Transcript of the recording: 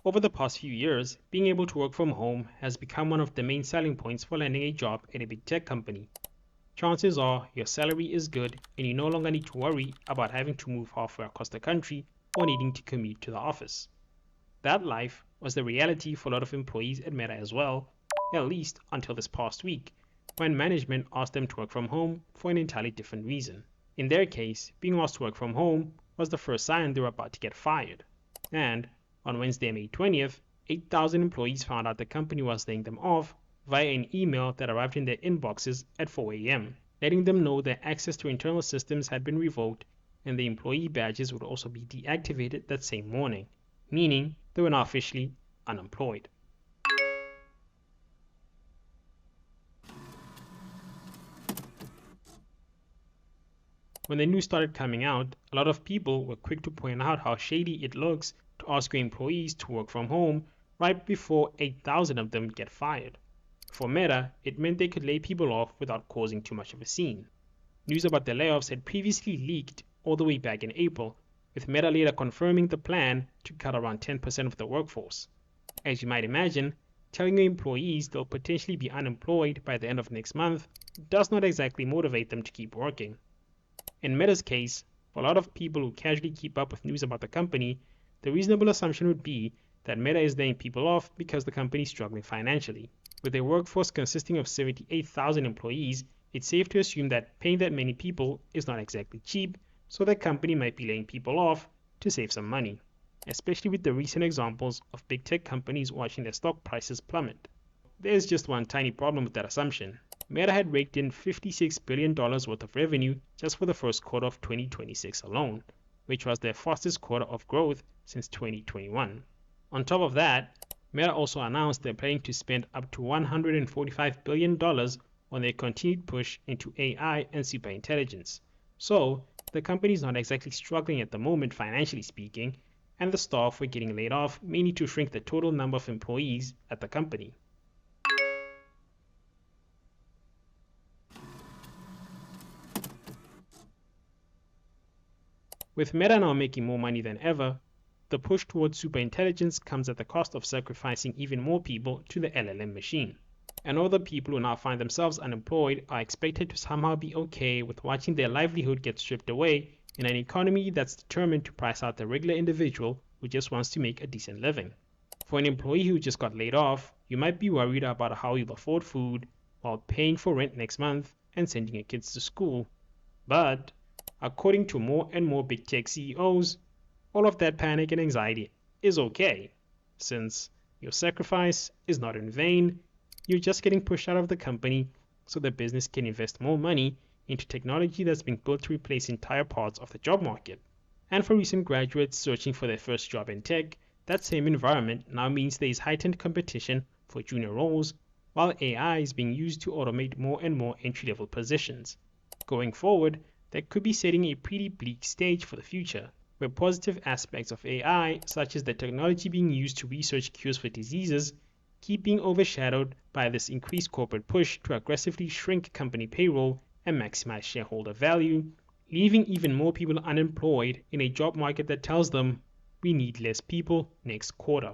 Over the past few years, being able to work from home has become one of the main selling points for landing a job at a big tech company. Chances are your salary is good and you no longer need to worry about having to move halfway across the country or needing to commute to the office. That life was the reality for a lot of employees at Meta as well, at least until this past week, when management asked them to work from home for an entirely different reason. In their case, being asked to work from home was the first sign they were about to get fired. And on Wednesday, May 20th, 8,000 employees found out the company was laying them off via an email that arrived in their inboxes at 4 a.m., letting them know their access to internal systems had been revoked and the employee badges would also be deactivated that same morning, meaning they were now officially unemployed. When the news started coming out, a lot of people were quick to point out how shady it looks to ask your employees to work from home right before 8,000 of them get fired. For Meta, it meant they could lay people off without causing too much of a scene. News about the layoffs had previously leaked all the way back in April, with Meta later confirming the plan to cut around 10% of the workforce. As you might imagine, telling your employees they'll potentially be unemployed by the end of next month does not exactly motivate them to keep working. In Meta's case, for a lot of people who casually keep up with news about the company, the reasonable assumption would be that Meta is laying people off because the company is struggling financially. With a workforce consisting of 78,000 employees, it's safe to assume that paying that many people is not exactly cheap, so the company might be laying people off to save some money, especially with the recent examples of big tech companies watching their stock prices plummet. There's just one tiny problem with that assumption. Meta had raked in $56 billion worth of revenue just for the first quarter of 2026 alone, which was their fastest quarter of growth since 2021. On top of that, Meta also announced they're planning to spend up to $145 billion on their continued push into AI and superintelligence. So, the company is not exactly struggling at the moment financially speaking, and the staff were getting laid off mainly to shrink the total number of employees at the company. With Meta now making more money than ever, the push towards superintelligence comes at the cost of sacrificing even more people to the LLM machine. And all the people who now find themselves unemployed are expected to somehow be okay with watching their livelihood get stripped away in an economy that's determined to price out the regular individual who just wants to make a decent living. For an employee who just got laid off, you might be worried about how you'll afford food while paying for rent next month and sending your kids to school. But according to more and more big tech CEOs, all of that panic and anxiety is okay, since your sacrifice is not in vain, you're just getting pushed out of the company so the business can invest more money into technology that's been built to replace entire parts of the job market. And for recent graduates searching for their first job in tech, that same environment now means there is heightened competition for junior roles, while AI is being used to automate more and more entry-level positions. Going forward, that could be setting a pretty bleak stage for the future, where positive aspects of AI, such as the technology being used to research cures for diseases, keep being overshadowed by this increased corporate push to aggressively shrink company payroll and maximize shareholder value, leaving even more people unemployed in a job market that tells them we need less people next quarter.